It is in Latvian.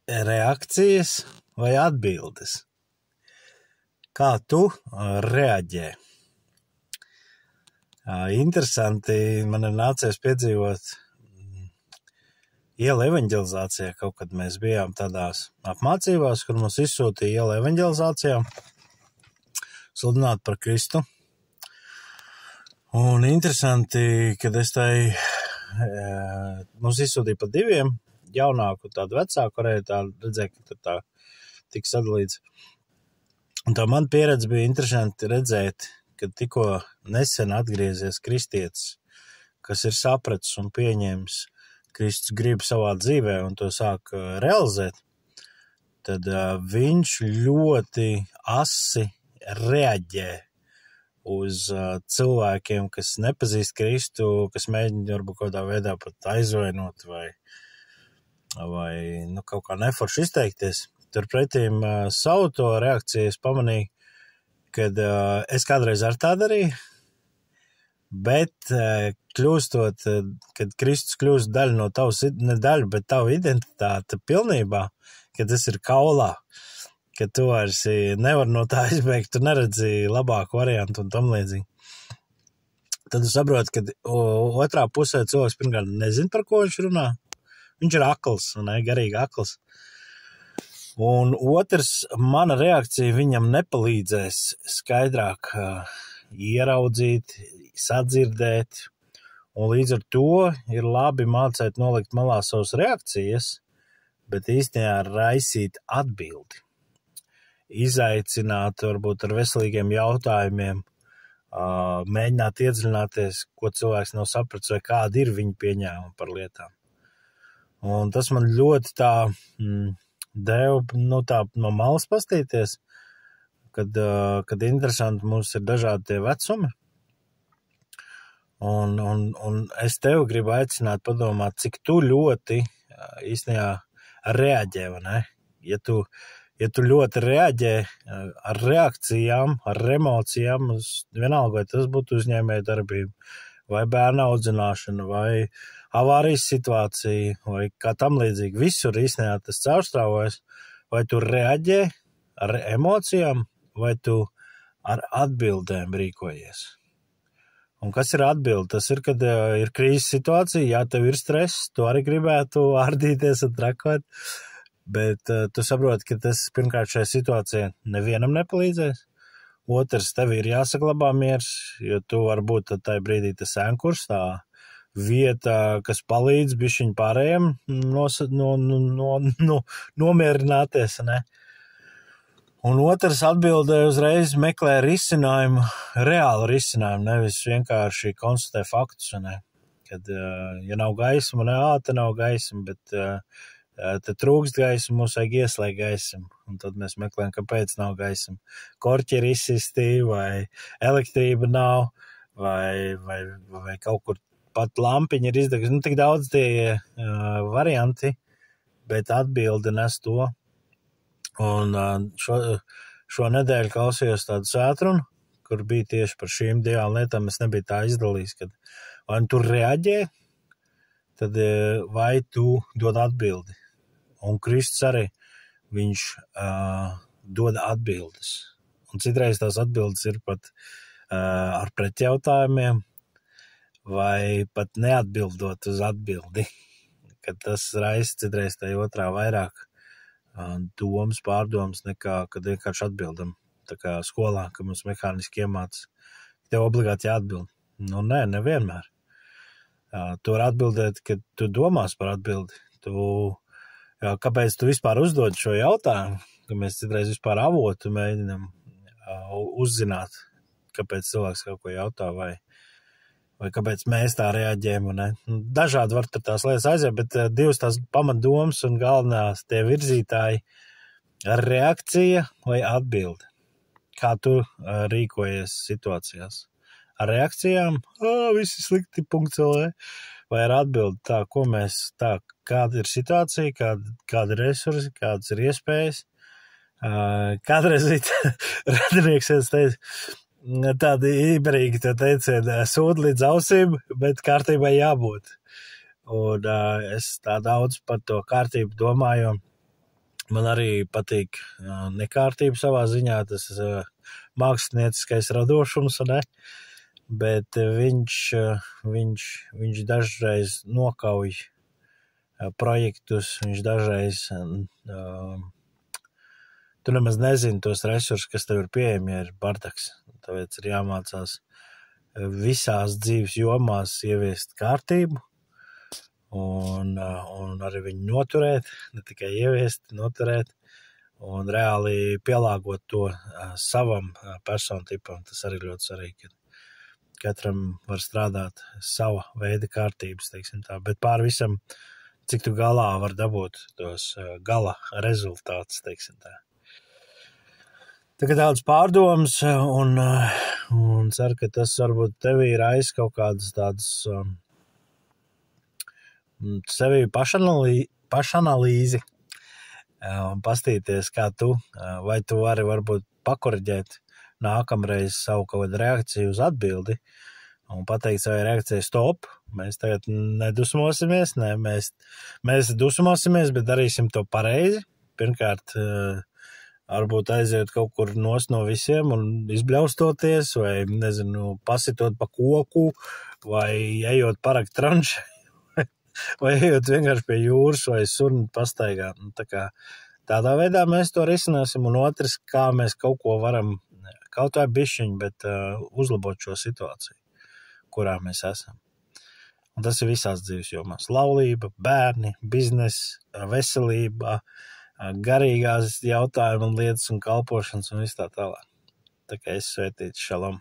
reakcijas vai atbildes? Kā tu reaģē? Interesanti, man ir nācies piedzīvot iela evanģelizācijā, kaut kad mēs bijām tādās apmācībās, kur mums izsūtīja iela evanģelizācijā sludināt par Kristu. Un interesanti, kad es mums izsūtīja pa 2, jaunāku, tādu vecāku, varēja tā redzēt, ka tur tā tika sadalīts. Un tā man pieredze bija interesanti redzēt, kad tikko nesen atgriezies kristietis, kas ir sapratis un pieņēmis Kristus gribu savā dzīvē un to sāk realizēt, tad viņš ļoti asi reaģē uz cilvēkiem, kas nepazīst Kristu, kas mēģina varbūt kādā veidā pat aizvainot vai kaut kā neforši izteikties. Turpretīm savu to reakciju es pamanīju, kad es kādreiz ar tā darīju, bet kļūstot, kad Kristus kļūst daļa no tavas, ne daļa, bet tava identitāte pilnībā, kad tas ir kaulā, kad tu vairs nevar no tā izbēgt, tu neredzi labāku variantu un tam līdzīgi. Tad tu saproti, ka otrā pusē cilvēks pirmkārt nezin, par ko viņš runā. Viņš ir akls, garīgi akls. Un otrs, mana reakcija viņam nepalīdzēs skaidrāk ieraudzīt, sadzirdēt, un līdz ar to ir labi mācēt nolikt malā savas reakcijas, bet īstenībā raisīt atbildi. Izaicināt varbūt ar veselīgiem jautājumiem, mēģināt iedziļināties, ko cilvēks nav sapratis vai kādi ir viņa pieņēmumi par lietām. Un tas man ļoti tā deva tā no malas pastīties, kad interesanti mums ir dažādi tie vecumi. Un es tev gribu aicināt padomāt, cik tu ļoti īstenībā reaģē, vai ne? Ja tu ļoti reaģē ar reakcijām, ar emocijām, vienalga, vai tas būtu uzņēmēja darbība, vai bērna audzināšana, vai avārijas situācija, vai kā tam līdzīgi. Visur īstenībā tas caurstrāvojas, vai tu reaģē ar emocijām, vai tu ar atbildēm rīkojies. Un kas ir atbilde? Tas ir, kad ir krīzes situācija, jā, tev ir stress, tu arī gribētu ārdīties un trakot, bet tu saproti, ka tas pirmkārt šajā situācijā nevienam nepalīdzēs. Otrs, tev ir jāsaglabā miers, jo tu varbūt tad tajā brīdī tas ēnkurs, tā vieta, kas palīdz bišķiņ pārējiem nomierināties, ne? Un otrs atbildē uzreiz meklē risinājumu, reālu risinājumu, nevis vienkārši konstatē faktus, ne? Kad, ja nav gaisma, te nav gaisma, bet te trūkst gaisma, mums vajag ieslēgt gaismu, un tad mēs meklējam, kāpēc nav gaisma. Korķi ir izsisti, vai elektrība nav, vai kaut kur pat lampiņa ir izdegusi. Tik daudz tie varianti, bet atbildi nes to. Un šo nedēļu klausījos tādu svētrunu, kur bija tieši par šīm 2 lietām. Es nebiju tā izdalījis, kad vai tu reaģē, tad vai tu dod atbildi. Un Kristus arī, viņš dod atbildes. Un citreiz tās atbildes ir pat ar pretjautājumiem, vai pat neatbildot uz atbildi, kad tas raisa citreiz tai otrā vairāk domas, pārdomas, nekā kad vienkārši atbildam. Tā kā skolā, kad mums mehāniski iemāca, tev obligāti jāatbild. Nu, nevienmēr. Tu vari atbildēt, kad tu domās par atbildi. Kāpēc tu vispār uzdod šo jautājumu, ka mēs citreiz vispār avotu mēģinam uzzināt, kāpēc cilvēks kaut ko jautā, vai kāpēc mēs tā reaģējam. Dažādi var tur tās lietas aiziet, bet 2 tās pamatdomas un galvenās tie virzītāji ar reakcija vai atbildi. Kā tu rīkojies situācijās? Ar reakcijām, visi slikti, .lv, vai ar atbildi tā, ko mēs, kāda ir situācija, kāda ir resursi, kādas ir iespējas. Kādreiz radinieks teica, tādi īberīgi te teicieni, sūd līdz ausīm, bet kārtībai jābūt. Un es tā daudz par to kārtību domāju, Man arī patīk nekārtība savā ziņā, tas mākslinieckais radošums, ne? Bet viņš dažreiz nokauj projektus, viņš dažreiz tu nemaz nezini tos resursus, kas tev ir pieejami, ja ir bardaks. Tāpēc ir jāmācās visās dzīves jomās ieviest kārtību un arī viņu noturēt, ne tikai ieviest, noturēt un reāli pielāgot to savam personu tipam. Tas arī ļoti svarīgi, ka katram var strādāt sava veida kārtības, teiksim tā, bet pār visam, cik tu galā var dabūt tos gala rezultātus, teiksim tā. Tagad daudz pārdomas un ceru, ka tas varbūt tevī raisa kaut kādas tādas sevi pašanalīzi un pastīties, kā tu, vai tu vari varbūt pakoriģēt nākamreiz savu kaut kādu reakciju uz atbildi un pateikt savai reakcijai stop, mēs tagad nedusmosimies, mēs dusmosimies, bet darīsim to pareizi. Pirmkārt, varbūt aiziet kaut kur nos no visiem un izbļaustoties, vai, nezinu, pasitot pa koku, vai ejot parakt tranšai, vai ejot vienkārši pie jūras, vai surni pastaigā. Tādā veidā mēs to risināsim, un otrs, kā mēs kaut ko varam, kaut vai bišķiņ, bet uzlabot šo situāciju, kurā mēs esam. Un tas ir visās dzīves jomās. Laulība, bērni, bizness, veselība, garīgās jautājumi un lietas un kalpošanas un viss tā tālāk. Tā kā es svētīts šalom.